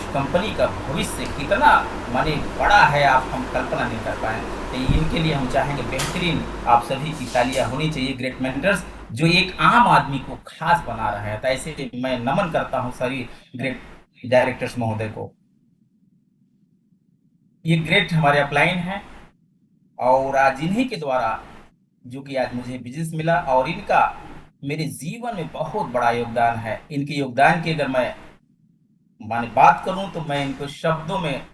Company का भविष्य कितना माने बड़ा है, आप हम कल्पना नहीं कर पाए। तो इनके लिए हम चाहेंगे बेहतरीन आप सभी की तालियां होनी चाहिए, ग्रेट मेंटर्स जो एक आम आदमी को खास बना रहा है। तो ऐसे मैं नमन करता हूं सभी ग्रेट डायरेक्टर्स महोदय को। ये ग्रेट हमारे अपलाइन हैं, और आज इन्हीं के द्वारा जो कि आज मुझे बिजनेस मिला, और इनका मेरे जीवन में बहुत बड़ा योगदान है। इनके योगदान की अगर मैं माने बात करूं तो मैं इनको शब्दों में,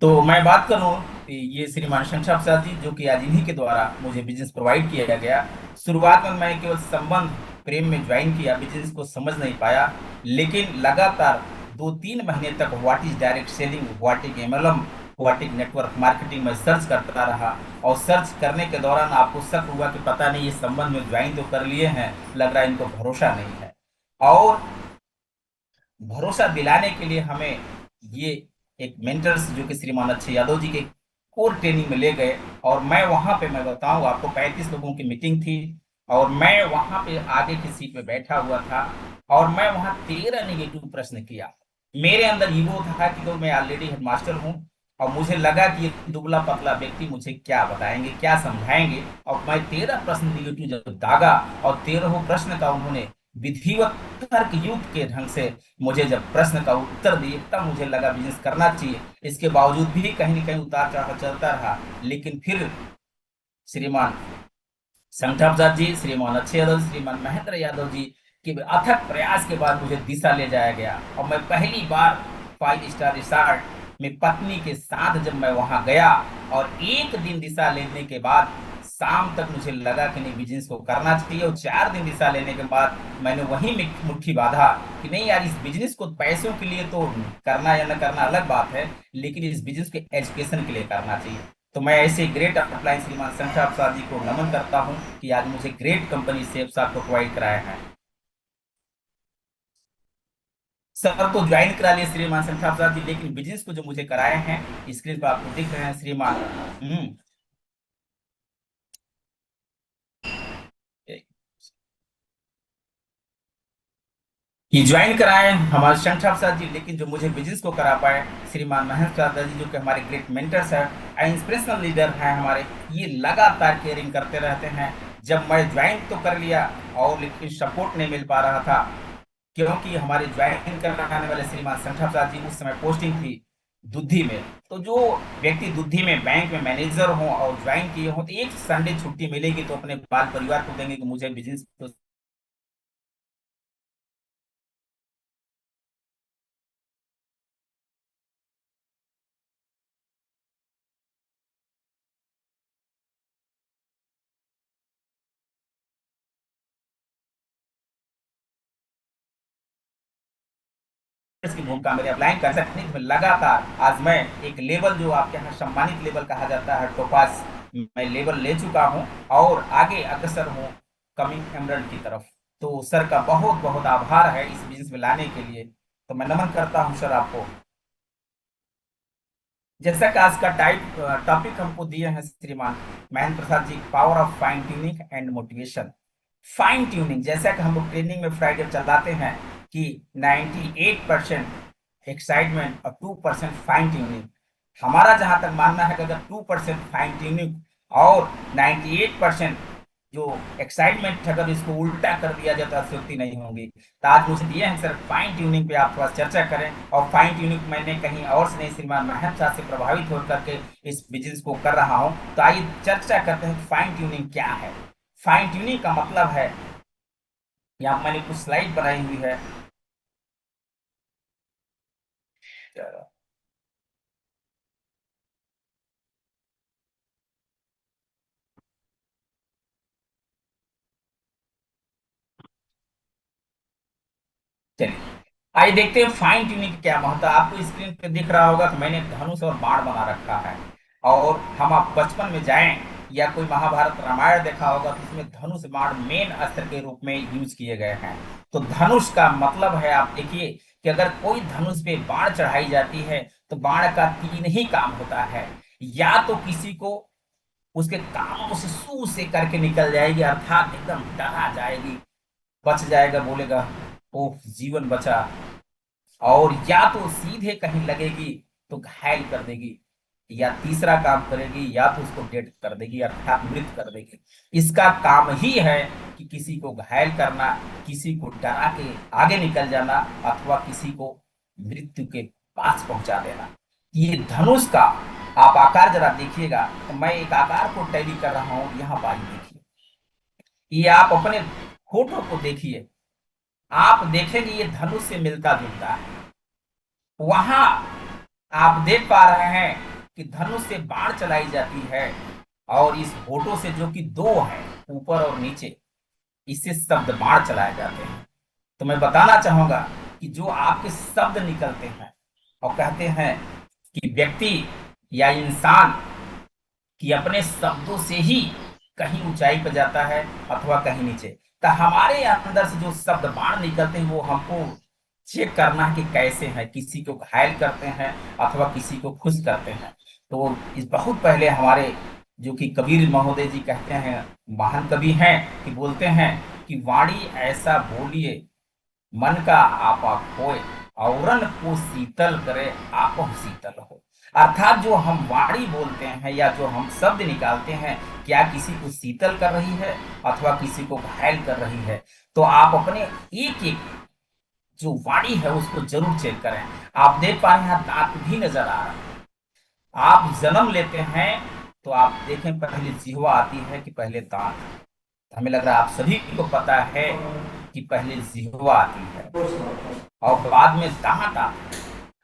तो मैं बात करूं कि ये श्रीमान शंकर प्रसाद जी जो कि आज इन्हीं के द्वारा मुझे बिजनेस प्रोवाइड किया गया। शुरुआत में मैं केवल संबंध प्रेम में ज्वाइन किया, बिजनेस को समझ नहीं पाया, लेकिन लगातार 2-3 महीने तक what is direct selling, what is MLM, what is network marketing में सर्च करता रहा। और सर्च करने के दौरान आपको शक हुआ कि पता नहीं ये संबंध में ज्वाइन तो कर लिए हैं, लग रहा है इनको भरोसा नहीं है। और भरोसा दिलाने के लिए हमें ये एक मेंटर्स जो कि श्रीमान अच्छे यादव जी के कोर ट्रेनिंग में ले गए। और मैं वहां पे मैं बताऊं आपको 35 लोगों की मीटिंग थी, और मैं वहां पे आगे की सीट पे बैठा हुआ था, और मैं वहां 13 नेगेटिव प्रश्न किया। मेरे अंदर ईगो था कि तो मैं ऑलरेडी हेडमास्टर हूँ, और मुझे लगा कि ये दुबला पतला व्यक्ति मुझे क्या बताएंगे, क्या समझाएंगे। और मैं 13 प्रश्न निगेटिव जब दागा, और 13 प्रश्न का उन्होंने विधिवत तर्क युक्त के ढंग से मुझे जब प्रश्न का उत्तर दिए, तब मुझे लगा बिजनेस करना चाहिए। इसके बावजूद भी कहीं ना कहीं उतार चढ़ाव चलता रहा, लेकिन फिर श्रीमान संगठा प्रसाद जी, श्रीमान अच्छे यादव जी, श्रीमान महेंद्र यादव जी के अथक प्रयास के बाद मुझे दिशा ले जाया गया। और मैं पहली बार 5 स्टार रिसोर्ट में पत्नी के साथ जब मैं वहां गया, और एक दिन दिशा लेने के बाद शाम तक मुझे लगा कि नहीं बिजनेस को करना चाहिए। और 4 दिन दिशा लेने के बाद मैंने वहीं में मुट्ठी बांधा कि नहीं यार, इस बिजनेस को पैसों के लिए तो करना या न करना अलग बात है, लेकिन इस बिजनेस के एजुकेशन के लिए करना चाहिए। तो मैं ऐसे ग्रेट अपलाइन श्रीमान शंकर प्रसाद जी को नमन करता हूं कि आज मुझे ग्रेट कंपनी से साहब को प्रोवाइड कराया है। सर तो ज्वाइन करा लिए श्रीमान शंकर प्रसाद जी, लेकिन बिजनेस को जो मुझे कराए हैं स्क्रीन पर आपको दिख रहे हैं श्रीमान। ये ज्वाइन कराए हमारे शंकर प्रसाद जी, लेकिन जो मुझे बिजनेस को करा पाए श्रीमान महेंद्र प्रसाद जी जो कि हमारे ग्रेट मेंटर्स हैं, इंस्पिरेशनल लीडर हैं हमारे। ये लगातार केयरिंग करते रहते हैं। जब मैं ज्वाइन तो कर लिया, और लेकिन सपोर्ट नहीं मिल पा रहा था, क्योंकि हमारे ज्वाइन कराने वाले श्रीमान शंकर प्रसाद जी उस समय पोस्टिंग थी दुद्धि में। तो जो व्यक्ति दुद्धि में बैंक में मैनेजर हो और ज्वाइन किए हो, तो एक संडे छुट्टी मिलेगी तो अपने बाल परिवार को देंगे कि मुझे बिजनेस की भूमिका मेरे अप्लाई कर सकते हैं। लगातार आज मैं एक लेवल जो आपके यहाँ सम्मानित लेवल कहा जाता है टोपास, मैं लेवल ले चुका हूँ, और आगे अग्रसर हूँ कमिंग एमरल्ड की तरफ। तो सर का बहुत बहुत आभार है इस बिजनेस में लाने के लिए। तो मैं नमन करता हूँ सर आपको। जैसा कि आज का टॉपिक हमको दिए हैं श्रीमान Mahendra Prasad ji, power of fine tuning and motivation. Fine tuning जैसा कि हम लोग ट्रेनिंग में फ्राइडे चलाते हैं कि 98% एक्साइटमेंट और 2% फाइन ट्यूनिंग। हमारा जहां तक मानना है कि अगर 2% फाइन ट्यूनिंग और 98% जो एक्साइटमेंट अगर इसको उल्टा कर दिया जाए तो अतिशयोक्ति नहीं होगी। तो आज मुझे दिए हैं सर फाइन ट्यूनिंग पे आप थोड़ा चर्चा करें। और फाइन ट्यूनिंग मैंने कहीं और से नहीं, श्रीमान महंत साहब से प्रभावित होकर के इस बिजनेस को कर रहा हूं। तो आइए चर्चा करते हैं फाइन ट्यूनिंग क्या है। फाइन ट्यूनिंग का मतलब है, यहाँ मैंने कुछ स्लाइड बनाई हुई है। चलिए आइए देखते हैं फाइन ट्यूनिंग क्या महत्व। आपको स्क्रीन पे दिख रहा होगा कि मैंने धनुष और बाण बना रखा है। और हम आप बचपन में जाएं या कोई महाभारत रामायण देखा होगा तो उसमें धनुष बाण मेन अस्त्र के रूप में यूज किए गए हैं। तो धनुष का मतलब है, आप देखिए कि अगर कोई धनुष पे बाण चढ़ाई जाती है तो बाण का 3 ही काम होता है। या तो किसी को उसके कानों से सू से करके निकल जाएगी, अर्थात एकदम डरा जाएगी, बच जाएगा, बोलेगा ओह जीवन बचा, और या तो सीधे कहीं लगेगी तो घायल कर देगी, या तीसरा काम करेगी या तो उसको डेड कर देगी अर्थात मृत कर देगी। इसका काम ही है कि किसी को घायल करना, किसी को डरा के आगे निकल जाना, अथवा किसी को मृत्यु के पास पहुंचा देना। ये धनुष का आप आकार जरा देखिएगा, तो मैं एक आकार को टैली कर रहा हूं, यहाँ पर देखिए, ये आप अपने फोटो को देखिए, आप देखेंगे ये धनुष से मिलता जुलता है। वहां आप देख पा रहे हैं कि धनुष से बाण चलाई जाती है, और इस फोटो से जो कि दो है ऊपर और नीचे, इससे शब्द बाण चलाए जाते हैं। तो मैं बताना चाहूंगा कि जो आपके शब्द निकलते हैं और कहते हैं कि व्यक्ति या इंसान कि अपने शब्दों से ही कहीं ऊंचाई पर जाता है अथवा कहीं नीचे, तो हमारे अंदर से जो शब्द बाण निकलते हैं वो हमको चेक करना है कि कैसे हैं, किसी को घायल करते हैं अथवा किसी को खुश करते हैं। तो इस बहुत पहले हमारे जो कि कबीर महोदय जी कहते हैं, महान कवि हैं, कि बोलते हैं कि वाणी ऐसा बोलिए मन का आपा खोए, औरन को शीतल करे आपो शीतल हो। अर्थात जो हम वाणी बोलते हैं या जो हम शब्द निकालते हैं, क्या किसी को शीतल कर रही है अथवा किसी को घायल कर रही है। तो आप अपने एक एक जो वाणी है उसको जरूर चेक करें। आप देख पा रहे हैं यहाँ दांत भी नजर आ रहा है। आप जन्म लेते हैं तो आप देखें पहले जिह्वा आती है कि पहले दांत। हमें लग रहा है आप सभी को पता है कि पहले जिह्वा आती है और बाद में दांत आता है,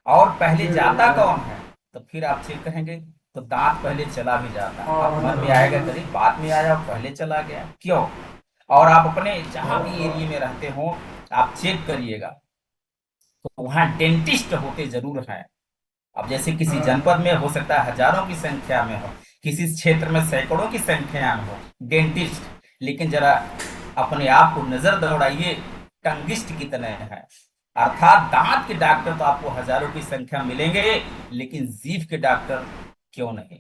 और पहले जाता कौन है। तो फिर आप चेक करेंगे तो दांत पहले चला भी जाता है, अब मन में आएगा करीब बाद में आया और पहले चला गया क्यों। और आप अपने जहां भी एरिया में रहते हो आप चेक करिएगा, तो वहां डेंटिस्ट होते जरूर हैं। अब जैसे किसी जनपद में हो सकता है हजारों की संख्या में हो, किसी क्षेत्र में सैकड़ों की संख्या में हो डेंटिस्ट, लेकिन जरा अपने आप को नजर दौड़ाइए, टंगिस्ट कितने हैं। अर्थात दांत के डॉक्टर तो आपको हजारों की संख्या मिलेंगे, लेकिन जीभ के डॉक्टर क्यों नहीं।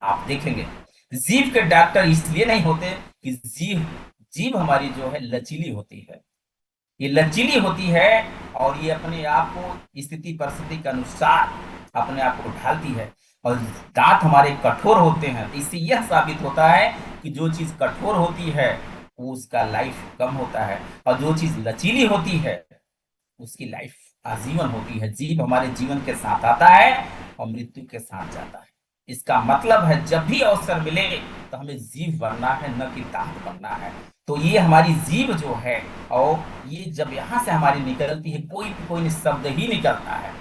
आप देखेंगे जीभ के डॉक्टर इसलिए नहीं होते कि जीभ जीभ हमारी जो है लचीली होती है, ये लचीली होती है, और ये अपने आप को स्थिति परिस्थिति के अनुसार अपने आप को ढालती है। और दांत हमारे कठोर होते हैं, तो इससे यह साबित होता है कि जो चीज कठोर होती है वो उसका लाइफ कम होता है, और जो चीज लचीली होती है उसकी लाइफ आजीवन होती है। जीव हमारे जीवन के साथ आता है और मृत्यु के साथ जाता है। इसका मतलब है जब भी अवसर मिले तो हमें जीव बनना है, न कि दांत बनना है। तो ये हमारी जीव जो है, और ये जब यहाँ से हमारी निकलती है कोई शब्द ही निकलता है।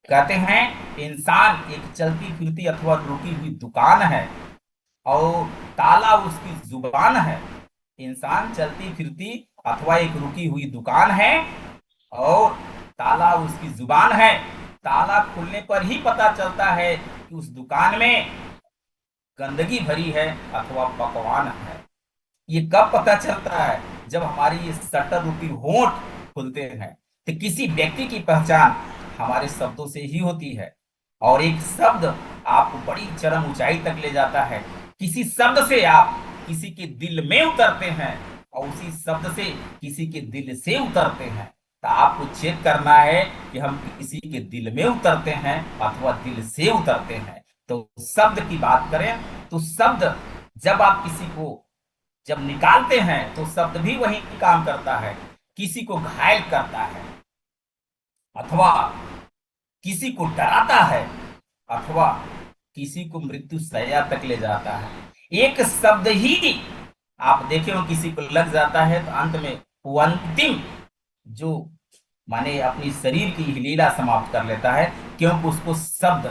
कहते हैं इंसान एक चलती फिरती अथवा रुकी हुई दुकान है, और ताला उसकी जुबान है। इंसान चलती फिरती अथवा एक रुकी हुई दुकान है, और ताला उसकी जुबान है। ताला खुलने पर ही पता चलता है कि उस दुकान में गंदगी भरी है अथवा पकवान है। ये कब पता चलता है, जब हमारी ये शटर रूपी होंठ खुलते हैं। तो किसी व्यक्ति की पहचान हमारे शब्दों से ही होती है, और एक शब्द आपको बड़ी चरम ऊंचाई तक ले जाता है। किसी शब्द से आप किसी के दिल में उतरते हैं, और उसी शब्द से किसी के दिल से उतरते हैं। तो आपको चेक करना है कि हम किसी के दिल में उतरते हैं अथवा दिल से उतरते हैं। तो शब्द की बात करें तो शब्द जब आप किसी को जब निकालते हैं तो शब्द भी वही काम करता है, किसी को घायल करता है, अथवा किसी को डराता है, अथवा किसी को मृत्यु शैया तक ले जाता है। एक शब्द ही आप देखे हो किसी को लग जाता है तो अंत में वो अंतिम जो माने अपनी शरीर की लीला समाप्त कर लेता है, क्योंकि उसको शब्द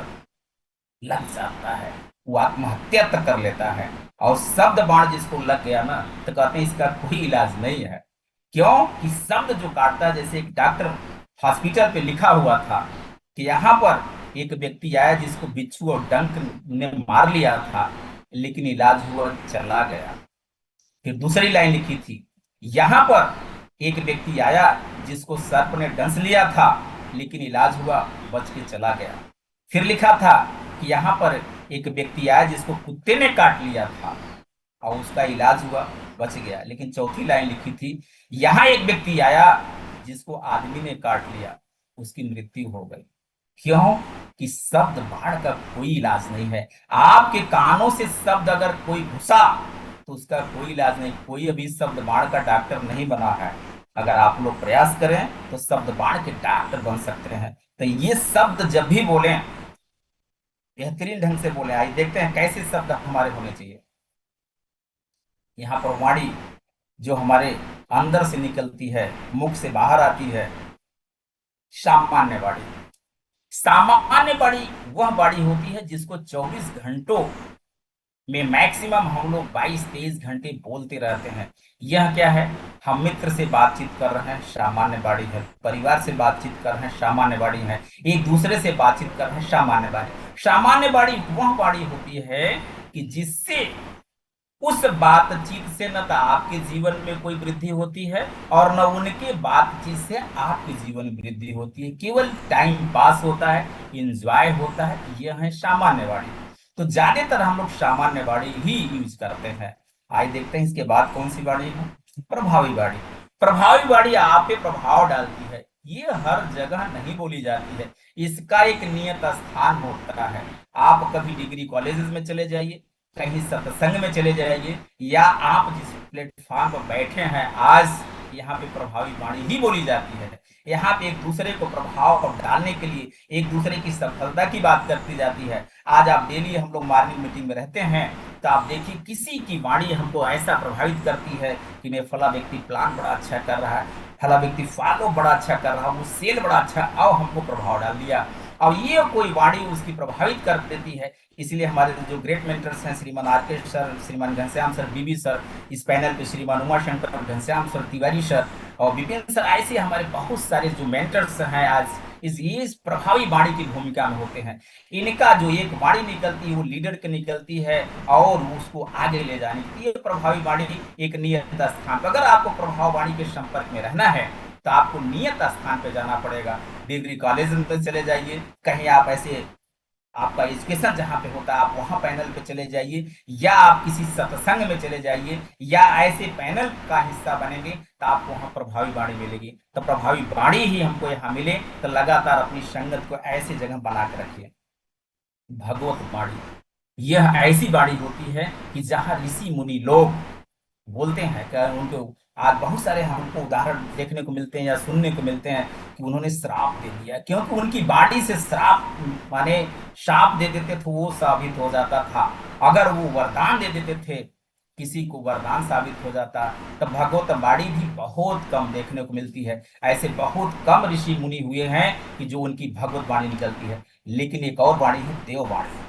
लग जाता है, वो आत्महत्या तक कर लेता है। और शब्द बाण जिसको लग गया ना, तो कहते हैं इसका कोई इलाज नहीं है। क्यों कि शब्द जो काटता है, जैसे एक डॉक्टर हॉस्पिटल पे लिखा हुआ था कि यहाँ पर एक व्यक्ति आया जिसको बिच्छू और डंक ने मार लिया था, लेकिन इलाज हुआ चला गया। फिर दूसरी लाइन लिखी थी, यहाँ पर एक व्यक्ति आया जिसको सर्प ने डंस लिया था, लेकिन इलाज हुआ बच के चला गया। फिर लिखा था कि यहाँ पर एक व्यक्ति आया जिसको कुत्ते ने काट लिया था, और उसका इलाज हुआ, बच गया। लेकिन चौथी लाइन लिखी थी, यहाँ एक व्यक्ति आया जिसको आदमी ने काट लिया, उसकी मृत्यु हो गई। क्यों? कि शब्द बाढ़ का कोई इलाज नहीं है। आपके कानों से शब्द अगर कोई घुसा तो उसका कोई इलाज नहीं। कोई अभी शब्द बाढ़ का डॉक्टर नहीं बना है। अगर आप लोग प्रयास करें तो शब्द बाढ़ के डॉक्टर बन सकते हैं। तो ये शब्द जब भी बोलें, बेहतरीन ढंग से बोले। आइए देखते हैं कैसे शब्द हमारे होने चाहिए। यहाँ पर वाणी जो हमारे अंदर से निकलती है, मुख से बाहर आती है, सामान्य वाणी। सामान्य वाणी वह वाणी होती है जिसको 24 घंटों में मैक्सिमम हम लोग 22-23 घंटे बोलते रहते हैं। यह क्या है? हम मित्र से बातचीत कर रहे हैं, सामान्य वाणी है। परिवार से बातचीत कर रहे हैं, सामान्य वाणी है। एक दूसरे से बातचीत कर रहे हैं, सामान्य वाणी। सामान्य वाणी वह वाणी होती है कि जिससे उस बातचीत से न तो आपके जीवन में कोई वृद्धि होती है और न उनके बातचीत से आपके जीवन में वृद्धि होती है। केवल टाइम पास होता है, इंजॉय होता है। यह है सामान्य वाणी। तो ज्यादातर हम लोग सामान्य वाणी ही यूज करते हैं। आइए देखते हैं इसके बाद कौन सी वाणी है। प्रभावी वाणी। प्रभावी वाणी आप पे प्रभाव डालती है। ये हर जगह नहीं बोली जाती है, इसका एक नियत स्थान होता है। आप कभी डिग्री कॉलेजेस में चले जाइए, कहीं सत्संग में चले जाइए, या आप जिस प्लेटफॉर्म पर बैठे हैं आज, यहाँ पे प्रभावी वाणी ही बोली जाती है। यहाँ पे एक दूसरे को प्रभाव डालने के लिए एक दूसरे की सफलता की बात करती जाती है। आज आप डेली हम लोग मॉर्निंग मीटिंग में रहते हैं, तो आप देखिए किसी की वाणी हमको ऐसा प्रभावित करती है कि मैं फला व्यक्ति प्लान बड़ा अच्छा कर रहा है, फला व्यक्ति फॉलो बड़ा अच्छा कर रहा है, वो सेल बड़ा अच्छा, आओ हमको प्रभाव डाल दिया। और ये कोई वाणी उसकी प्रभावित कर देती है। इसलिए हमारे जो ग्रेट मेंटर्स हैं, श्रीमान आर.के. सर, श्रीमान घनश्याम सर, बीबी सर, इस पैनल पे श्रीमान उमाशंकर घनश्याम सर तिवारी सर और विपिन सर, ऐसे हमारे बहुत सारे जो मेंटर्स हैं आज इस प्रभावी वाणी की भूमिका में होते हैं। इनका जो एक वाणी निकलती है वो लीडर की निकलती है और उसको आगे ले जाने की। ये प्रभावी वाणी एक नियत स्थान पर, अगर आपको प्रभाव वाणी के संपर्क में रहना है तो आपको नियत स्थान पे जाना पड़ेगा। डिग्री कॉलेज में चले जाइए, कहीं आप ऐसे आपका एजुकेशन जहां पे होता है आप वहां पैनल पे चले जाइए, या आप किसी सत्संग में चले जाइए, या ऐसे पैनल का हिस्सा बनेंगे तो आपको वहां प्रभावी वाणी मिलेगी। तो प्रभावी वाणी ही हमको यहाँ मिले तो लगातार अपनी संगत को ऐसी जगह बना के रखिए। भगवत वाणी यह ऐसी वाणी होती है कि जहां ऋषि मुनि लोग बोलते हैं कि उनको आज बहुत सारे हमको उदाहरण देखने को मिलते हैं या सुनने को मिलते हैं कि उन्होंने श्राप दे दिया, क्योंकि उनकी वाणी से श्राप माने शाप दे देते थे, वो साबित हो जाता था। अगर वो वरदान दे देते थे, किसी को वरदान साबित हो जाता, तो भगवत वाणी भी बहुत कम देखने को मिलती है। ऐसे बहुत कम ऋषि मुनि हुए हैं कि जो उनकी भगवत वाणी निकलती है। लेकिन एक और वाणी है देववाणी।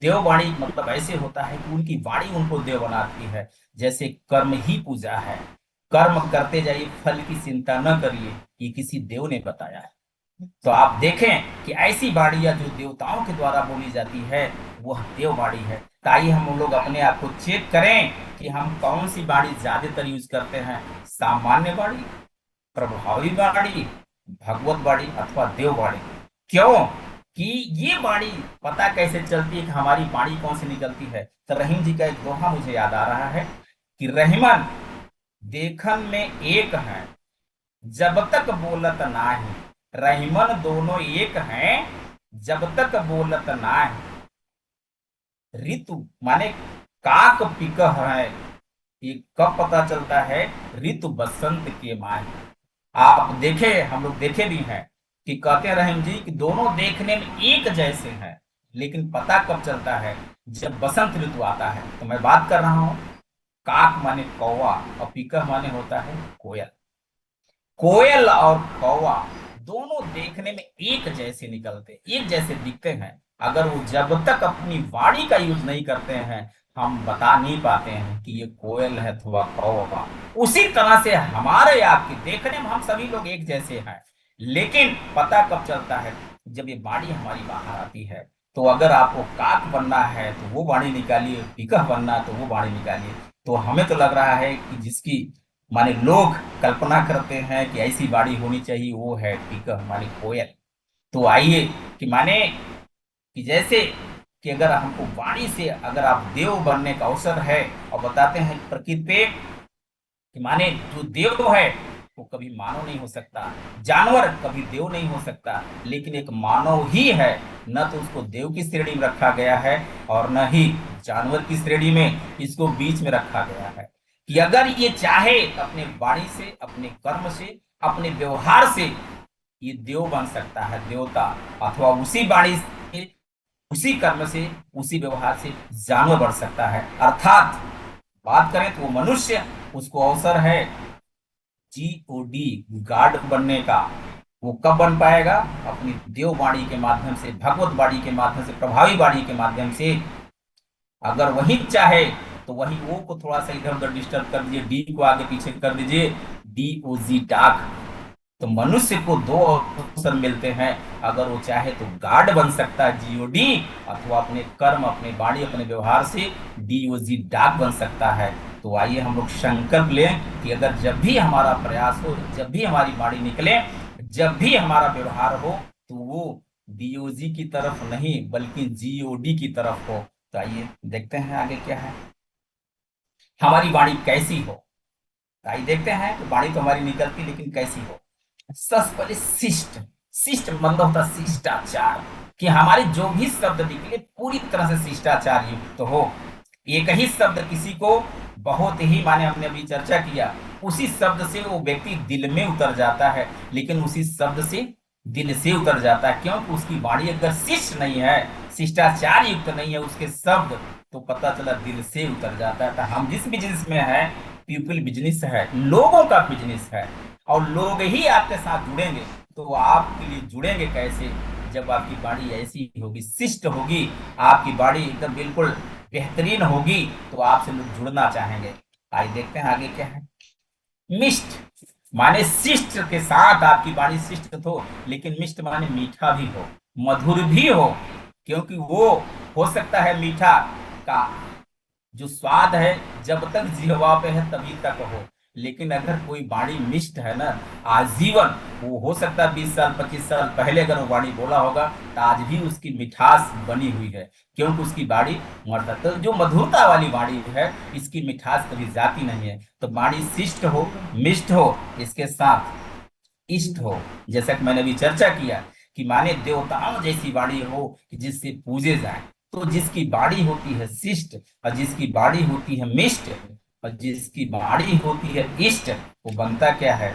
देववाणी मतलब ऐसे होता है कि उनकी वाणी उनको देव बनाती है। जैसे कर्म ही पूजा है, कर्म करते जाइए, फल की चिंता न करिए, ये किसी देव ने बताया है। तो आप देखें कि ऐसी वाणियां जो देवताओं के द्वारा बोली जाती है वह देववाणी है। तो आइए हम लोग अपने आप को चेक करें कि हम कौन सी वाणी ज्यादातर यूज करते हैं, सामान्य वाणी, प्रभावी वाणी, भगवत वाणी अथवा देववाणी। क्यों? कि ये वाणी पता कैसे चलती है कि हमारी वाणी कौन सी निकलती है? तो रहीम जी का एक दोहा मुझे याद आ रहा है कि रहीमन देखन में एक है, जब तक बोलत ना है। रहीमन दोनों एक हैं, जब तक बोलत ना है। ऋतु माने काक पिकह है, ये कब पता चलता है? ऋतु बसंत के माह। आप देखे, हम लोग देखे भी हैं कि कहते हैं रहीम जी कि दोनों देखने में एक जैसे हैं, लेकिन पता कब चलता है? जब बसंत ऋतु आता है। तो मैं बात कर रहा हूं, काक माने कौवा और पीकह माने होता है कोयल। कोयल और कौवा दोनों देखने में एक जैसे निकलते, एक जैसे दिखते हैं। अगर वो जब तक अपनी वाणी का यूज नहीं करते हैं, हम बता नहीं पाते हैं कि ये कोयल है अथवा कौवा। उसी तरह से हमारे आपके देखने में हम सभी लोग एक जैसे हैं, लेकिन पता कब चलता है? जब ये वाणी हमारी बाहर आती है। तो अगर आपको काक बनना है तो वो वाणी निकालिए, पिकह बनना है तो वो वाणी निकालिए। तो हमें तो लग रहा है कि जिसकी माने लोग कल्पना करते हैं कि ऐसी वाणी होनी चाहिए, वो है पिकह माने कोयल। तो आइए कि माने कि जैसे कि अगर हमको वाणी से अगर आप देव बनने का अवसर है, और बताते हैं प्रकृति पे कि माने जो देव है वो कभी मानव नहीं हो सकता, जानवर कभी देव नहीं हो सकता, लेकिन एक मानव ही है। न तो उसको देव की श्रेणी में रखा गया है और न ही जानवर की श्रेणी में, इसको बीच में रखा गया है कि अगर ये चाहे अपने वाणी से, अपने कर्म से, अपने व्यवहार से ये देव बन सकता है, देवता, अथवा उसी वाणी से, उसी कर्म से, उसी व्यवहार से जानवर बन सकता है। अर्थात बात करें तो वो मनुष्य, उसको अवसर है जीओडी, गार्ड बनने का। वो कब बन पाएगा? अपनी देव वाणी के माध्यम से, भगवत वाणी के माध्यम से, प्रभावी वाणी के माध्यम से। अगर वही चाहे तो वही ओ को थोड़ा सा इधर उधर डिस्टर्ब कर दीजिए, डी को आगे पीछे कर दीजिए, डीओजी, डाक। तो मनुष्य को दो अवसर मिलते हैं, अगर वो चाहे तो गार्ड बन सकता है जीओडी, अथवा अपने कर्म, अपने वाणी, अपने व्यवहार से डीओजी, डाक बन सकता है। तो आइए हम लोग संकल्प लें कि अगर जब भी हमारा प्रयास हो, जब भी हमारी वाणी निकले, जब भी हमारा व्यवहार हो, तो वो डीओजी की तरफ नहीं बल्कि जीओडी की तरफ हो। तो आइए देखते हैं आगे क्या है, हमारी वाणी कैसी हो। तो आइए देखते हैं कि वाणी तो हमारी निकलती, लेकिन कैसी हो। सबसे पहले शिष्ट। शिष्ट मतलब होता शिष्टाचार, कि हमारे जो भी शब्द निकले पूरी तरह से शिष्टाचार युक्त तो हो। एक ही शब्द किसी को बहुत ही, माने हमने अभी चर्चा किया, उसी शब्द से वो व्यक्ति दिल में उतर जाता है, लेकिन उसी शब्द से दिल से उतर जाता है, क्योंकि उसकी वाणी अगर शिष्ट नहीं है, शिष्टाचार युक्त नहीं है उसके शब्द, तो पता चला दिल से उतर जाता है। तो हम जिस बिजनेस में है, पीपल बिजनेस है, लोगों का बिजनेस है, और लोग ही आपके साथ जुड़ेंगे। तो वो आपके लिए जुड़ेंगे कैसे? जब आपकी वाणी ऐसी होगी, शिष्ट होगी, आपकी वाणी एकदम बिल्कुल बेहतरीन होगी, तो आपसे लोग जुड़ना चाहेंगे। आइए देखते हैं आगे क्या है। मिष्ट माने शिष्ट के साथ आपकी वाणी शिष्ट हो, लेकिन मिष्ट माने मीठा भी हो, मधुर भी हो, क्योंकि वो हो सकता है मीठा का जो स्वाद है जब तक जिह्वा पे है तभी तक हो, लेकिन अगर कोई वाणी मिष्ट है ना, आजीवन, वो हो सकता है 20 साल 25 साल पहले अगर वो वाणी बोला होगा तो आज भी उसकी मिठास बनी हुई है, क्योंकि उसकी वाणी मरता। तो जो मधुरता वाली वाणी है, इसकी मिठास कभी जाती नहीं है। तो वाणी शिष्ट हो, मिष्ट हो, इसके साथ इष्ट हो। जैसा कि मैंने अभी चर्चा किया कि माने देवताओं जैसी वाणी हो कि जिससे पूजे जाए। तो जिसकी वाणी होती है शिष्ट, और जिसकी वाणी होती है मिष्ट, और जिसकी वाणी होती है इष्ट, वो बनता क्या है?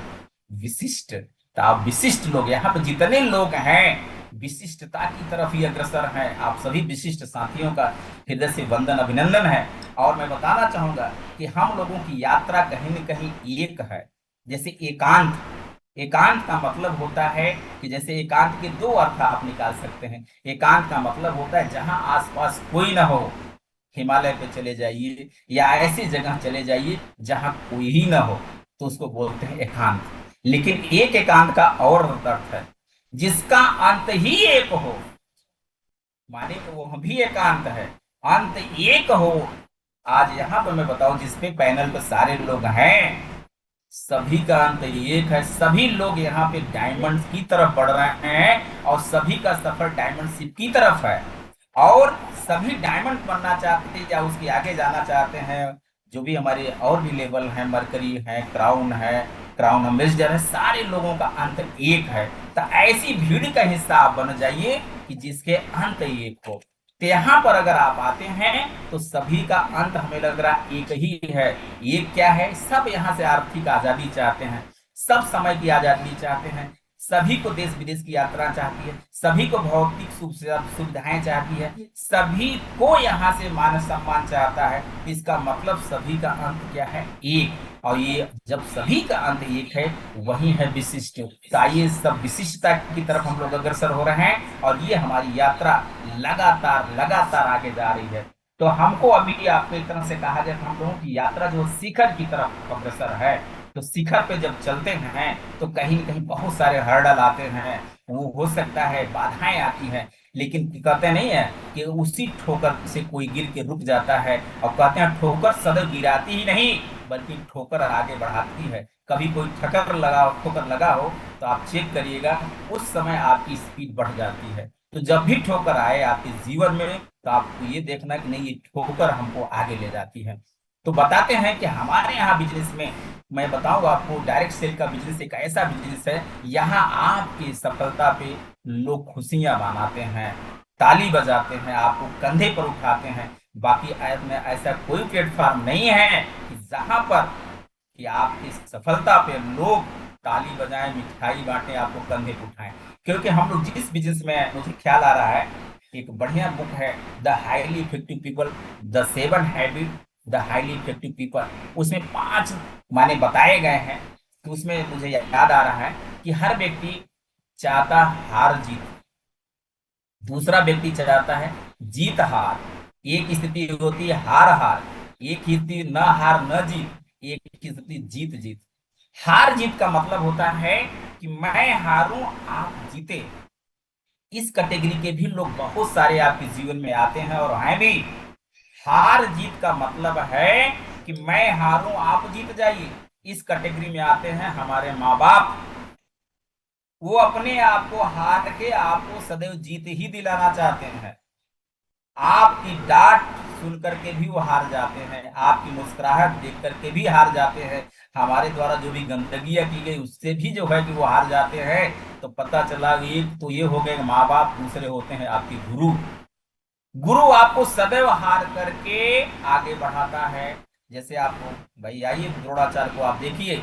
विशिष्ट। तो आप विशिष्ट लोग, यहाँ पे जितने लोग हैं विशिष्टता की तरफ ही अग्रसर हैं। आप सभी विशिष्ट साथियों का हृदय से वंदन, अभिनंदन है। और मैं बताना चाहूंगा कि हम लोगों की यात्रा कहीं न कहीं एक है। जैसे एकांत, एकांत का मतलब होता है कि जैसे एकांत के दो अर्थ आप निकाल सकते हैं। एकांत का मतलब होता है जहां आसपास कोई ना हो, हिमालय पे चले जाइए या ऐसी जगह चले जाइए जहां कोई ही ना हो, तो उसको बोलते हैं एकांत। लेकिन एक एकांत का और अर्थ है जिसका अंत ही एक हो, माने तो वो भी एकांत है, अंत एक हो। आज यहाँ पर मैं बताऊं, जिसपे पैनल पे सारे लोग हैं, सभी का अंत एक है। सभी लोग यहाँ पे डायमंड की तरफ बढ़ रहे हैं, और सभी का सफर डायमंडशिप की तरफ है। और सभी डायमंड बनना चाहते हैं या उसके आगे जाना चाहते हैं। जो भी हमारे और भी लेवल हैं, मरकरी है, क्राउन है, क्राउन एम्बेसडर है, सारे लोगों का अंत एक है। तो ऐसी भीड़ का हिस्सा आप बन जाइए कि जिसके अंत एक हो। तो यहाँ पर अगर आप आते हैं तो सभी का अंत हमें लग रहा एक ही है। ये क्या है? सब यहाँ से आर्थिक आजादी चाहते हैं, सब समय की आजादी चाहते हैं, सभी को देश विदेश की यात्रा चाहती है, सभी को भौतिक सुविधाएं चाहती है, सभी को यहाँ से मान सम्मान चाहता है। इसका मतलब सभी का अंत क्या है? एक। और ये जब सभी का अंत एक है, वही है विशिष्ट। तो आइए सब विशिष्टता की तरफ हम लोग अग्रसर हो रहे हैं, और ये हमारी यात्रा लगातार लगातार आगे जा रही है। तो हमको अभी आपको एक तरह से कहा जाए, हम लोगों की यात्रा जो शिखर की तरफ अग्रसर है। तो शिखर पे जब चलते हैं तो कहीं न कहीं बहुत सारे हर्डल आते हैं, वो हो सकता है बाधाएं आती हैं, लेकिन कहते नहीं है कि उसी ठोकर से कोई गिर के रुक जाता है। और कहते हैं ठोकर सदैव गिराती ही नहीं बल्कि ठोकर आगे बढ़ाती है। कभी कोई ठोकर लगा हो तो आप चेक करिएगा, उस समय आपकी स्पीड बढ़ जाती है। तो जब भी ठोकर आए आपके जीवन में, तो आपको ये देखना कि नहीं, ये ठोकर हमको आगे ले जाती है। तो बताते हैं कि हमारे यहाँ बिजनेस में, मैं बताऊं आपको, डायरेक्ट सेल का बिजनेस एक ऐसा बिजनेस है, यहाँ आपकी सफलता पे लोग खुशियां मनाते हैं, ताली बजाते हैं, आपको कंधे पर उठाते हैं। बाकी ऐप में ऐसा कोई प्लेटफॉर्म नहीं है कि जहां पर कि आपकी सफलता पे लोग ताली बजाएं, मिठाई बांटें, आपको कंधे पे उठाएं। क्योंकि हम लोग जिस बिजनेस में, मुझे ख्याल आ रहा है, एक बढ़िया बुक है, the highly effective people, the 7 habit the highly effective people. उसमें 5 माने बताए गए हैं। तो उसमें मुझे याद आ रहा है कि हर व्यक्ति चाहता हार जीत, दूसरा व्यक्ति चाहता है जीत हार, एक स्थिति होती है हार हार, एक स्थिति न हार न जीत, एक स्थिति जीत जीत। हार जीत का मतलब होता है कि मैं हारूं आप जीते। इस कैटेगरी के भी लोग बहुत सारे आपके जीवन में आते हैं और हैं भी। हार जीत का मतलब है कि मैं हारूं आप जीत जाइए। इस कैटेगरी में आते हैं हमारे माँ बाप। वो अपने आप को हार के आपको सदैव जीत ही दिलाना चाहते हैं। आपकी डांट सुन करके भी वो हार जाते हैं, आपकी मुस्कुराहट देख करके भी हार जाते हैं, हमारे द्वारा जो भी गंदगियां की गई उससे भी जो है कि वो हार जाते हैं। तो पता चला, एक तो ये हो गए माँ बाप, दूसरे होते हैं आपके गुरु। गुरु आपको सदैव हार करके आगे बढ़ाता है। जैसे आपको, भाई आइए द्रोणाचार्य को आप देखिए।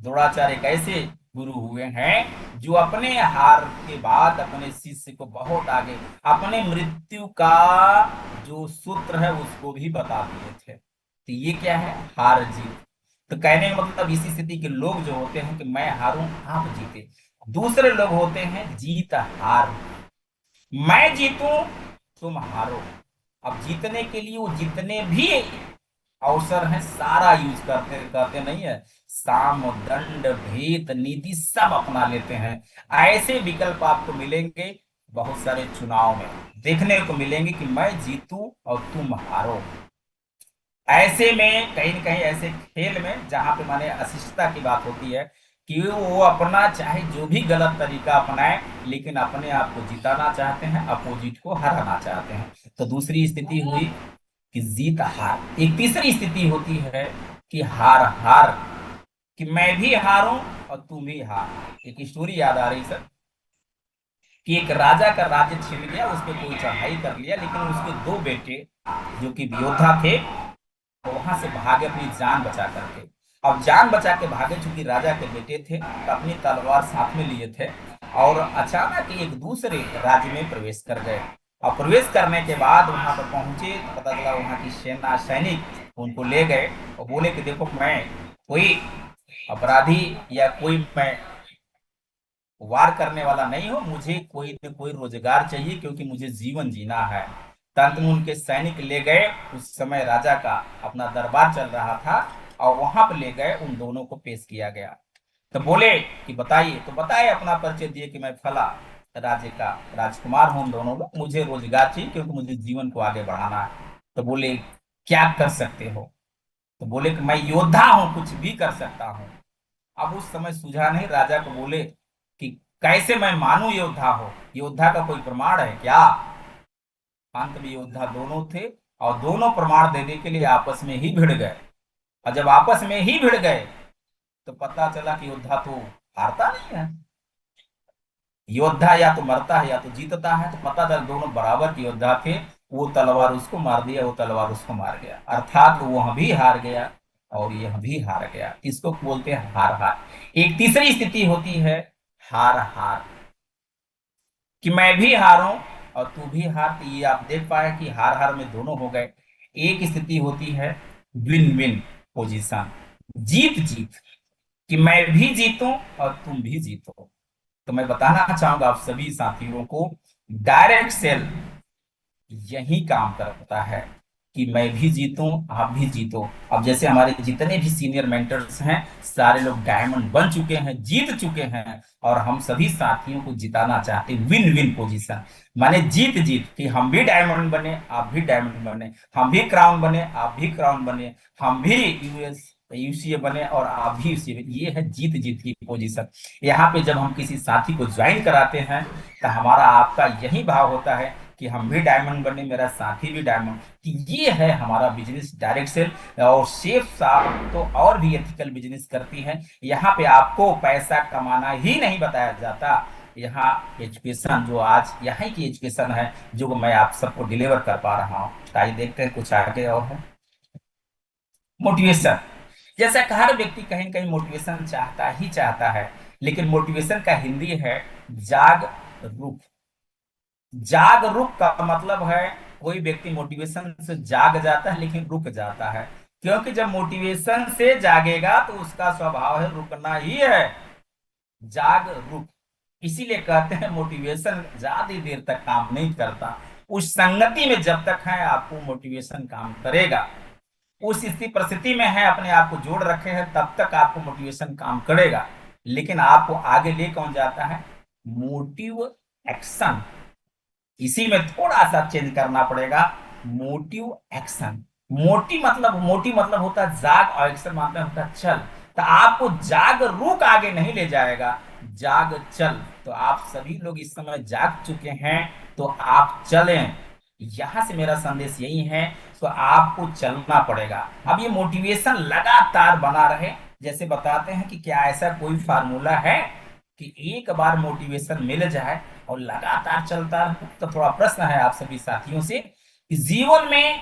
द्रोणाचार्य एक ऐसे गुरु हुए हैं जो अपने हार के बाद अपने शिष्य को बहुत आगे, अपने मृत्यु का जो सूत्र है उसको भी बता दिए थे। तो ये क्या है, हार जीत। तो कहने का मतलब इसी स्थिति के लोग जो होते हैं कि मैं हारूं आप जीते। दूसरे लोग होते हैं जीत हार, मैं जीतूं तुम हारो। अब जीतने के लिए वो जितने भी अवसर हैं सारा यूज करते करते नहीं है, साम दंड भेद नीति सब अपना लेते हैं। ऐसे विकल्प आपको मिलेंगे बहुत सारे चुनाव में, देखने को मिलेंगे कि मैं जीतूं और तुम हारो। ऐसे में कहीं न कहीं ऐसे खेल में जहां पे माने अशिष्टता की बात होती है कि वो अपना चाहे जो भी गलत तरीका अपनाए, लेकिन अपने आप को जिताना चाहते हैं, अपोजिट को हराना चाहते हैं। तो दूसरी स्थिति हुई कि जीत हार। एक तीसरी स्थिति होती है कि हार हार, कि मैं भी हारूं और तुम भी हार। एक स्टोरी याद आ रही सर, कि एक राजा का राज्य छिन गया, उस पर कोई चढ़ाई कर लिया, लेकिन उसके 2 बेटे जो कि योद्धा थे, वो वहां से भागे अपनी जान बचा करके। अब जान बचा के भागे, चूंकि राजा के बेटे थे तो अपनी तलवार साथ में लिए थे, और अचानक एक दूसरे राज्य में प्रवेश कर गए। और प्रवेश करने के बाद वहां पर पहुंचे तो पता चला वहां की सेना सैनिक उनको ले गए और बोले कि देखो, मैं कोई अपराधी या कोई मैं वार करने वाला नहीं हूं, मुझे कोई न कोई रोजगार चाहिए क्योंकि मुझे जीवन जीना है। तंत्र में उनके सैनिक ले गए, उस समय राजा का अपना दरबार चल रहा था, और वहां पर ले गए, उन दोनों को पेश किया गया। तो बोले कि बताइए, तो बताए, अपना परिचय दिए कि मैं फला राज्य का राजकुमार हूं, दोनों लोग, मुझे रोजगार चाहिए क्योंकि मुझे जीवन को आगे बढ़ाना है। तो बोले क्या कर सकते हो? तो बोले कि मैं योद्धा हूं, कुछ भी कर सकता हूं। अब उस समय सूझा नहीं, राजा को बोले कि कैसे मैं मानूं योद्धा हो, योद्धा का कोई प्रमाण है क्या? अंत में योद्धा दोनों थे, और दोनों प्रमाण देने के लिए आपस में ही भिड़ गए। और जब आपस में ही भिड़ गए तो पता चला कि योद्धा तो हारता नहीं है, योद्धा या तो मरता है या तो जीतता है। तो पता चला दोनों बराबर के योद्धा थे, वो तलवार उसको मार दिया, वो तलवार उसको मार गया, अर्थात वह भी हार गया और यह भी हार गया। इसको बोलते हैं हार हार। एक तीसरी स्थिति होती है हार हार, कि मैं भी हारूं और तू भी हार। तो ये आप देख पाए कि हार हार में दोनों हो गए। एक स्थिति होती है विन विन पोजीशन, जीत जीत, कि मैं भी जीतूं और तुम भी जीतो। तो मैं बताना चाहूंगा आप सभी साथियों को, डायरेक्ट सेल यही काम करता है कि मैं भी जीतूं आप भी जीतो। अब जैसे हमारे जितने भी सीनियर मेंटर्स हैं, सारे लोग डायमंड बन चुके हैं, जीत चुके हैं, और हम सभी साथियों को जिताना चाहते हैं। विन विन पोजीशन माने जीत जीत, कि हम भी डायमंड बने आप भी डायमंड बने, हम भी क्राउन बने आप भी क्राउन बने, हम भी यूसीए बने और आप भी यूसीए बने। ये है जीत जीत की पोजीशन। यहाँ पे जब हम किसी साथी को ज्वाइन कराते हैं तो हमारा आपका यही भाव होता है कि हम भी डायमंड बने, मेरा साथी भी डायमंड, कि ये है हमारा बिजनेस डायरेक्ट सेल। और शेफ साहब तो और भी एथिकल बिजनेस करती हैं। यहाँ पे आपको पैसा कमाना ही नहीं बताया जाता, यहाँ एजुकेशन, जो आज यहाँ की एजुकेशन है, जो मैं आप सबको डिलीवर कर पा रहा हूँ। आइए देखते हैं कुछ आगे और है। मोटिवेशन, जैसा कि हर व्यक्ति कहीं न कहीं मोटिवेशन चाहता ही चाहता है, लेकिन मोटिवेशन का हिंदी है जाग रूप। जागरूक का मतलब है कोई व्यक्ति मोटिवेशन से जाग जाता है लेकिन रुक जाता है, क्योंकि जब मोटिवेशन से जागेगा तो उसका स्वभाव है रुकना ही है। जागरूक, इसीलिए कहते हैं मोटिवेशन ज्यादा देर तक काम नहीं करता। उस संगति में जब तक है आपको मोटिवेशन काम करेगा। उस स्थिति परिस्थिति में है, अपने आप को जोड़ रखे हैं, तब तक आपको मोटिवेशन काम करेगा। लेकिन आपको आगे ले कौन जाता है? Motive action. इसी में थोड़ा सा चेंज करना पड़ेगा। मोटिव एक्शन, मोटी मतलब होता है जाग, और एक्शन मतलब होता है चल। तो आपको जागरूक आगे नहीं ले जाएगा, जाग चल। तो आप सभी लोग इस समय जाग चुके हैं, तो आप चलें। यहां से मेरा संदेश यही है, तो आपको चलना पड़ेगा। अब ये मोटिवेशन लगातार बना रहे, जैसे बताते हैं कि क्या ऐसा कोई फार्मूला है कि एक बार मोटिवेशन मिल जाए और लगातार चलता रहे? तो थोड़ा प्रश्न है आप सभी साथियों से कि जीवन में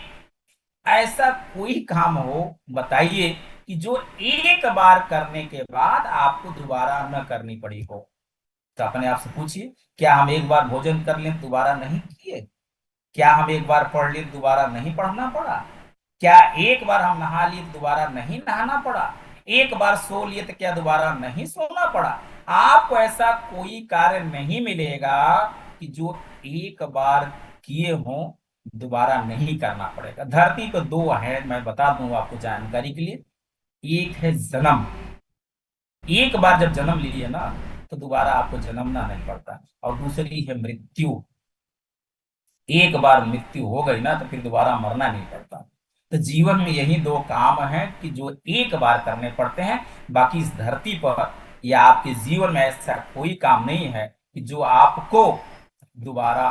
ऐसा कोई काम हो, बताइए, कि जो एक बार करने के बाद आपको दोबारा न करनी पड़ी हो। तो अपने आप से पूछिए, क्या हम एक बार भोजन कर लें दोबारा नहीं किए? क्या हम एक बार पढ़ लिए दोबारा नहीं पढ़ना पड़ा? क्या एक बार हम नहा लिए तो दोबारा नहीं नहाना पड़ा? एक बार सो लिए तो क्या दोबारा नहीं सोना पड़ा? आपको ऐसा कोई कार्य नहीं मिलेगा कि जो एक बार किए हों दोबारा नहीं करना पड़ेगा। धरती पर दो है, मैं बता दूं आपको जानकारी के लिए। एक है जन्म, एक बार जब जन्म लिए ना तो दोबारा आपको जन्मना नहीं पड़ता। और दूसरी है मृत्यु, एक बार मृत्यु हो गई ना तो फिर दोबारा मरना नहीं पड़ता। तो जीवन में यही दो काम हैं कि जो एक बार करने पड़ते हैं। बाकी इस धरती पर या आपके जीवन में ऐसा कोई काम नहीं है कि जो आपको दोबारा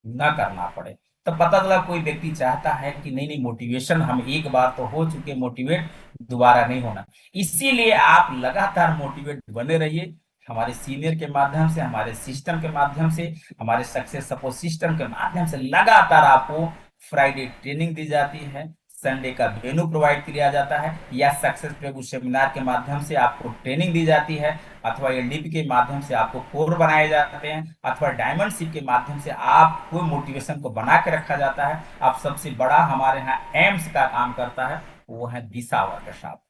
न करना पड़े। तो पता चला कोई व्यक्ति चाहता है कि नहीं नहीं, मोटिवेशन हम एक बार तो हो चुके मोटिवेट, दोबारा नहीं होना। इसीलिए आप लगातार मोटिवेट बने रहिए, हमारे सीनियर के माध्यम से, हमारे सिस्टम के माध्यम से, हमारे सक्सेस सपोर्ट सिस्टम के माध्यम से लगातार आपको फ्राइडे ट्रेनिंग दी जाती है, संडे का वेन्यू प्रोवाइड किया जाता है, या सक्सेस प्रभु सेमिनार के माध्यम से आपको ट्रेनिंग दी जाती है, अथवा एलडीपी के माध्यम से आपको कोर बनाए जाते हैं, अथवा डायमंडशिप के माध्यम से आपको मोटिवेशन को बना के रखा जाता है। अब सबसे बड़ा हमारे यहाँ एम्स का काम करता है, वो है दिशा वर्कशॉप।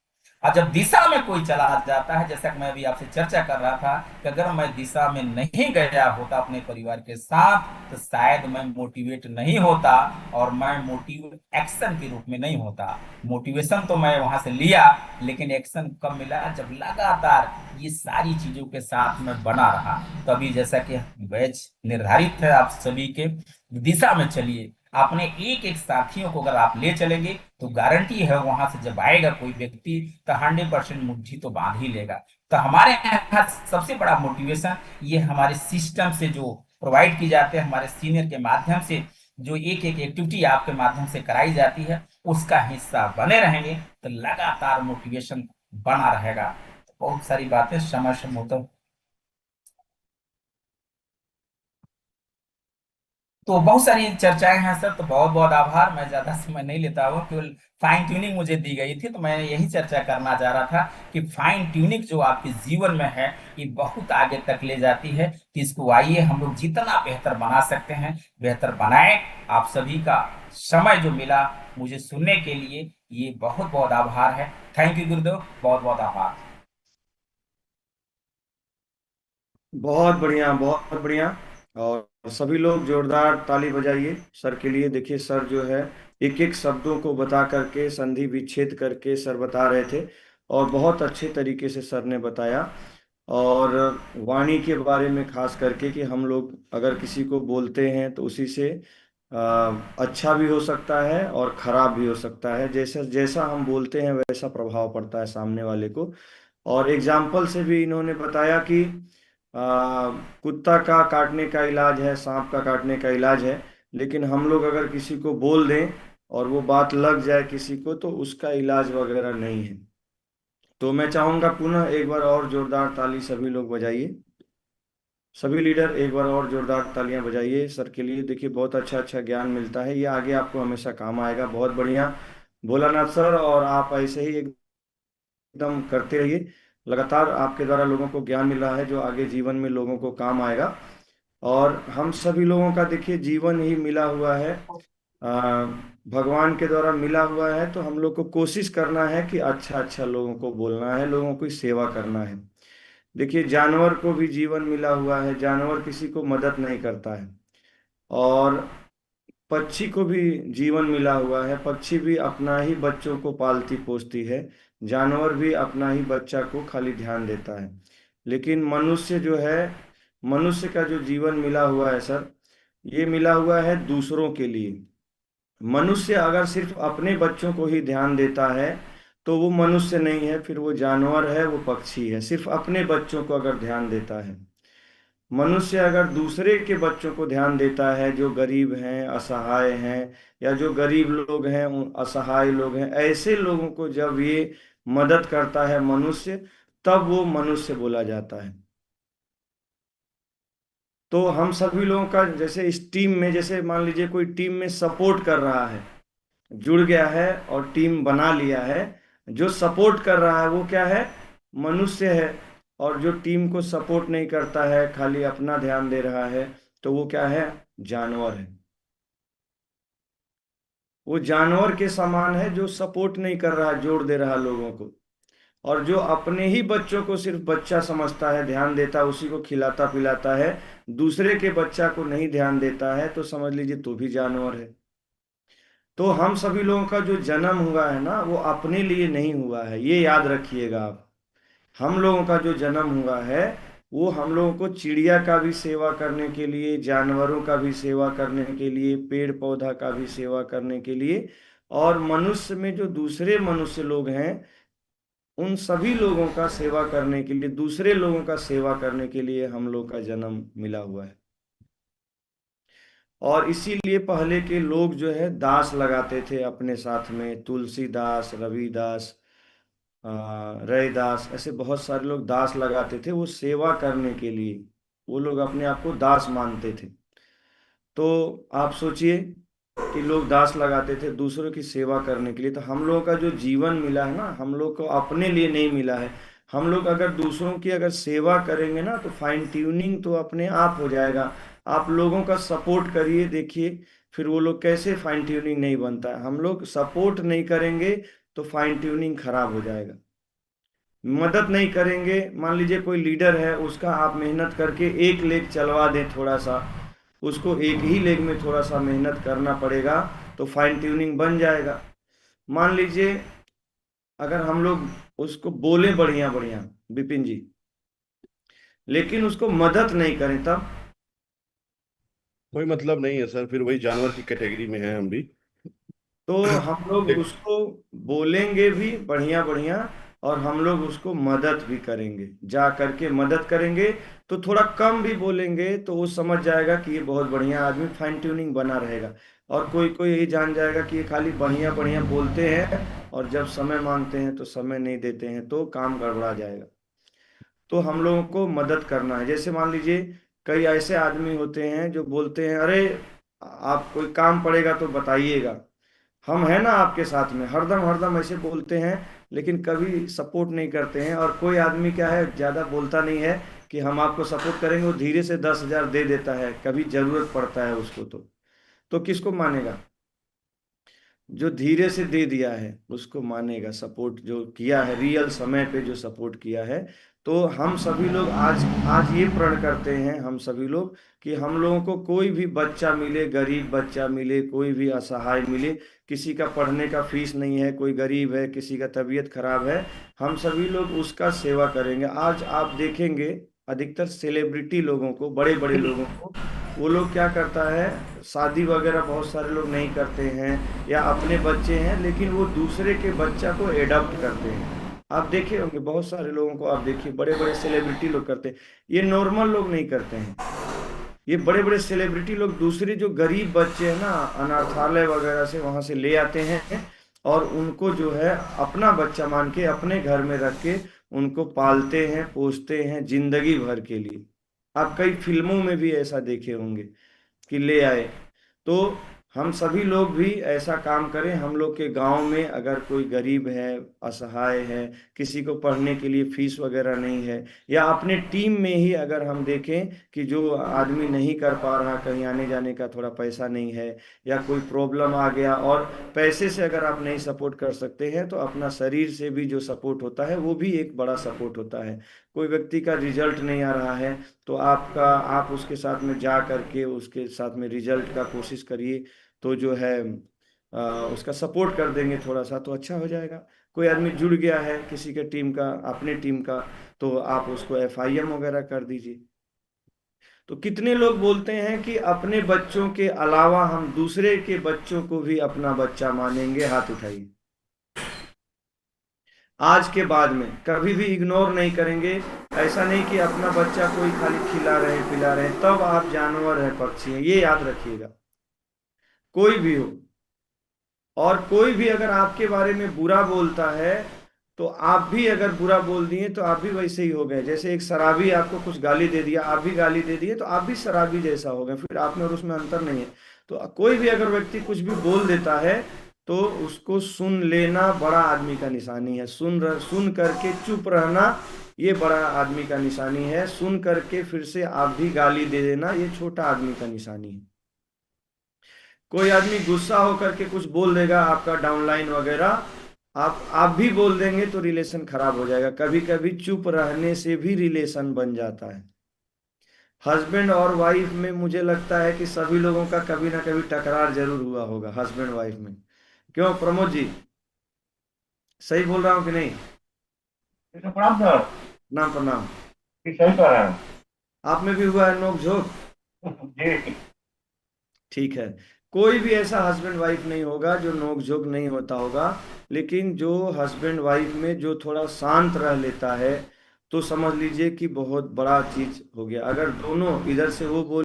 और जब दिशा में कोई चला जाता है, जैसा कि मैं अभी आपसे चर्चा कर रहा था कि अगर मैं दिशा में नहीं गया होता अपने परिवार के साथ तो शायद मैं मोटिवेट नहीं होता, और मैं मोटिव एक्शन के रूप में नहीं होता। मोटिवेशन तो मैं वहां से लिया, लेकिन एक्शन कब मिला? जब लगातार ये सारी चीजों के साथ में बना रहा। तो अभी जैसा कि बैच निर्धारित है आप सभी के, दिशा में चलिए। अपने एक एक साथियों को अगर आप ले चलेंगे तो गारंटी है वहां से जब आएगा कोई व्यक्ति तो 100% मुट्ठी तो बांध ही लेगा। तो हमारे यहाँ सबसे बड़ा मोटिवेशन ये हमारे सिस्टम से जो प्रोवाइड की जाते हैं, हमारे सीनियर के माध्यम से जो एक एक एक्टिविटी आपके माध्यम से कराई जाती है, उसका हिस्सा बने रहेंगे तो लगातार मोटिवेशन बना रहेगा। तो बहुत सारी बातें समय समय तो बहुत सारी चर्चाएं हैं सर। तो बहुत बहुत आभार, मैं ज्यादा समय नहीं लेता हूँ, केवल फाइन ट्यूनिंग मुझे दी गई थी तो मैं यही चर्चा करना चाह रहा था कि फाइन ट्यूनिंग जो आपके जीवन में है ये बहुत आगे तक ले जाती है। तो इसको आइए हम लोग जितना बेहतर बना सकते हैं बेहतर बनाएं। आप सभी का समय जो मिला मुझे सुनने के लिए, ये बहुत बहुत आभार है। थैंक यू गुरुदेव, बहुत बहुत आभार। बहुत बढ़िया, बहुत बढ़िया। और सभी लोग जोरदार ताली बजाइए सर के लिए। देखिए सर जो है एक एक शब्दों को बता करके संधि विच्छेद करके सर बता रहे थे, और बहुत अच्छे तरीके से सर ने बताया। और वाणी के बारे में खास करके कि हम लोग अगर किसी को बोलते हैं तो उसी से अच्छा भी हो सकता है और खराब भी हो सकता है। जैसा जैसा हम बोलते हैं वैसा प्रभाव पड़ता है सामने वाले को। और एग्जाम्पल से भी इन्होंने बताया कि कुत्ता का काटने का इलाज है, सांप का काटने का इलाज है। लेकिन हम लोग अगर किसी को बोल दें और वो बात लग जाए किसी को, तो उसका इलाज वगैरह नहीं है। तो मैं चाहूंगा पुनः एक बार और जोरदार ताली सभी लोग बजाइए। सभी लीडर एक बार और जोरदार तालियां बजाइए सर के लिए। देखिए बहुत अच्छा अच्छा ज्ञान मिलता है, ये आगे आपको हमेशा काम आएगा। बहुत बढ़िया भोलानाथ सर, और आप ऐसे ही एकदम करते रहिए। लगातार आपके द्वारा लोगों को ज्ञान मिल रहा है जो आगे जीवन में लोगों को काम आएगा। और हम सभी लोगों का देखिए जीवन ही मिला हुआ है, भगवान के द्वारा मिला हुआ है। तो हम लोग को कोशिश करना है कि अच्छा अच्छा लोगों को बोलना है, लोगों की सेवा करना है। देखिए जानवर को भी जीवन मिला हुआ है, जानवर किसी को मदद नहीं करता है। और पक्षी को भी जीवन मिला हुआ है, पक्षी भी अपना ही बच्चों को पालती पोसती है। जानवर भी अपना ही बच्चा को खाली ध्यान देता है। लेकिन मनुष्य जो है, मनुष्य का जो जीवन मिला हुआ है सर, ये मिला हुआ है दूसरों के लिए। मनुष्य अगर सिर्फ अपने बच्चों को ही ध्यान देता है तो वो मनुष्य नहीं है, फिर वो जानवर है, वो पक्षी है। सिर्फ अपने बच्चों को अगर ध्यान देता है। मनुष्य अगर दूसरे के बच्चों को ध्यान देता है, जो गरीब हैं, असहाय हैं, या जो गरीब लोग हैं, असहाय लोग हैं, ऐसे लोगों को जब ये मदद करता है मनुष्य, तब वो मनुष्य बोला जाता है। तो हम सभी लोगों का जैसे इस टीम में, जैसे मान लीजिए कोई टीम में सपोर्ट कर रहा है, जुड़ गया है और टीम बना लिया है। जो सपोर्ट कर रहा है वो क्या है? मनुष्य है। और जो टीम को सपोर्ट नहीं करता है, खाली अपना ध्यान दे रहा है, तो वो क्या है? जानवर है। वो जानवर के समान है जो सपोर्ट नहीं कर रहा, जोड़ दे रहा लोगों को। और जो अपने ही बच्चों को सिर्फ बच्चा समझता है, ध्यान देता है, उसी को खिलाता पिलाता है, दूसरे के बच्चा को नहीं ध्यान देता है, तो समझ लीजिए तो भी जानवर है। तो हम सभी लोगों का जो जन्म हुआ है ना, वो अपने लिए नहीं हुआ है, ये याद रखिएगा आप। हम लोगों का जो जन्म हुआ है, वो हम लोगों को चिड़िया का भी सेवा करने के लिए, जानवरों का भी सेवा करने के लिए, पेड़ पौधा का भी सेवा करने के लिए, और मनुष्य में जो दूसरे मनुष्य लोग हैं, उन सभी लोगों का सेवा करने के लिए, दूसरे लोगों का सेवा करने के लिए हम लोग का जन्म मिला हुआ है। और इसीलिए पहले के लोग जो है दास लगाते थे अपने साथ में, तुलसीदास, रविदास, रैदास, ऐसे बहुत सारे लोग दास लगाते थे, वो सेवा करने के लिए। वो लोग अपने आप को दास मानते थे। तो आप सोचिए कि लोग दास लगाते थे दूसरों की सेवा करने के लिए। तो हम लोगों का जो जीवन मिला है ना, हम लोग को अपने लिए नहीं मिला है। हम लोग अगर दूसरों की अगर सेवा करेंगे ना, तो फाइन ट्यूनिंग तो अपने आप हो जाएगा। आप लोगों का सपोर्ट करिए, देखिए फिर वो लोग कैसे फाइन ट्यूनिंग नहीं बनता है। हम लोग सपोर्ट नहीं करेंगे तो फाइन ट्यूनिंग खराब हो जाएगा। मदद नहीं करेंगे, मान लीजिए कोई लीडर है, उसका आप मेहनत करके एक लेग चलवा दें, थोड़ा सा उसको एक ही लेग में थोड़ा सा मेहनत करना पड़ेगा, तो फाइन ट्यूनिंग बन जाएगा। मान लीजिए अगर हम लोग उसको बोले बढ़िया बढ़िया, विपिन जी, लेकिन उसको मदद नहीं करें, तब कोई मतलब नहीं है सर, फिर वही जानवर की कैटेगरी में है हम भी। तो हम लोग देख, उसको बोलेंगे भी बढ़िया बढ़िया, और हम लोग उसको मदद भी करेंगे, जा करके मदद करेंगे। तो थोड़ा कम भी बोलेंगे तो वो समझ जाएगा कि ये बहुत बढ़िया आदमी, फाइन ट्यूनिंग बना रहेगा। और कोई कोई ये जान जाएगा कि ये खाली बढ़िया बढ़िया बोलते हैं, और जब समय मांगते हैं तो समय नहीं देते हैं, तो काम गड़बड़ा जाएगा। तो हम लोगों को मदद करना है। जैसे मान लीजिए कई ऐसे आदमी होते हैं जो बोलते हैं, अरे आप कोई काम पड़ेगा तो बताइएगा, हम है ना आपके साथ में, हरदम हरदम ऐसे बोलते हैं, लेकिन कभी सपोर्ट नहीं करते हैं। और कोई आदमी क्या है, ज्यादा बोलता नहीं है कि हम आपको सपोर्ट करेंगे, वो धीरे से 10,000 दे देता है, कभी जरूरत पड़ता है उसको। तो किसको मानेगा? जो धीरे से दे दिया है उसको मानेगा, सपोर्ट जो किया है, रियल समय पे जो सपोर्ट किया है। तो हम सभी लोग आज आज ये प्रण करते हैं, हम सभी लोग, कि हम लोगों को कोई भी बच्चा मिले, गरीब बच्चा मिले, कोई भी असहाय मिले, किसी का पढ़ने का फीस नहीं है, कोई गरीब है, किसी का तबीयत खराब है, हम सभी लोग उसका सेवा करेंगे। आज आप देखेंगे अधिकतर सेलिब्रिटी लोगों को, बड़े बड़े लोगों को, वो लोग क्या करता है, शादी वगैरह बहुत सारे लोग नहीं करते हैं, या अपने बच्चे हैं लेकिन वो दूसरे के बच्चा को एडॉप्ट करते हैं। आप देखे होंगे बहुत सारे लोगों को, आप देखिए बड़े बड़े सेलिब्रिटी लोग करते हैं, ये नॉर्मल लोग नहीं करते हैं। ये बड़े बड़े सेलिब्रिटी लोग दूसरे जो गरीब बच्चे हैं ना, अनाथालय वगैरह से, वहां से ले आते हैं और उनको जो है अपना बच्चा मान के अपने घर में रख के उनको पालते हैं, पोसते हैं जिंदगी भर के लिए। आप कई फिल्मों में भी ऐसा देखे होंगे कि ले आए। तो हम सभी लोग भी ऐसा काम करें। हम लोग के गांव में अगर कोई गरीब है, असहाय है, किसी को पढ़ने के लिए फीस वगैरह नहीं है, या अपने टीम में ही अगर हम देखें कि जो आदमी नहीं कर पा रहा, कहीं आने जाने का थोड़ा पैसा नहीं है, या कोई प्रॉब्लम आ गया, और पैसे से अगर आप नहीं सपोर्ट कर सकते हैं तो अपना शरीर से भी जो सपोर्ट होता है वो भी एक बड़ा सपोर्ट होता है। कोई व्यक्ति का रिजल्ट नहीं आ रहा है तो आप उसके साथ में जा करके उसके साथ में रिजल्ट का कोशिश करिए, तो जो है उसका सपोर्ट कर देंगे थोड़ा सा तो अच्छा हो जाएगा। कोई आदमी जुड़ गया है किसी के टीम का, अपने टीम का, तो आप उसको FIM वगैरह कर दीजिए। तो कितने लोग बोलते हैं कि अपने बच्चों के अलावा हम दूसरे के बच्चों को भी अपना बच्चा मानेंगे? हाथ उठाइए। आज के बाद में कभी भी इग्नोर नहीं करेंगे। ऐसा नहीं कि अपना बच्चा कोई खाली खिला रहे पिला रहे तब आप जानवर हैं, पक्षी हैं, ये याद रखिएगा। कोई भी हो, और कोई भी अगर आपके बारे में बुरा बोलता है तो आप भी अगर बुरा बोल दिए तो आप भी वैसे ही हो गए। जैसे एक शराबी आपको कुछ गाली दे दिया, आप भी गाली दे दिए तो आप भी शराबी जैसा हो गए, फिर आप में और उसमें अंतर नहीं है। तो कोई भी अगर व्यक्ति कुछ भी बोल देता है तो उसको सुन लेना बड़ा आदमी का निशानी है। सुन करके चुप रहना ये बड़ा आदमी का निशानी है। सुन करके फिर से आप भी गाली दे देना ये छोटा आदमी का निशानी है। कोई आदमी गुस्सा होकर के कुछ बोल देगा आपका डाउनलाइन वगैरह, आप भी बोल देंगे तो रिलेशन खराब हो जाएगा। कभी कभी चुप रहने से भी रिलेशन बन जाता है। हस्बैंड और वाइफ में मुझे लगता है कि सभी लोगों का कभी ना कभी टकरार जरूर हुआ होगा हस्बैंड वाइफ में। क्यों प्रमोद जी, सही बोल रहा हूँ कि नहीं? प्रणाम सर। प्रणाम प्रणाम। सही कह रहे हैं आप में भी हुआ है नोक झोंक? जी। ठीक है। कोई भी ऐसा हस्बैंड वाइफ नहीं होगा जो नोक झोंक नहीं होता होगा, लेकिन जो हस्बैंड वाइफ में जो थोड़ा शांत रह लेता है तो समझ लीजिए कि बहुत बड़ा चीज हो गया। अगर दोनों इधर से वो बोल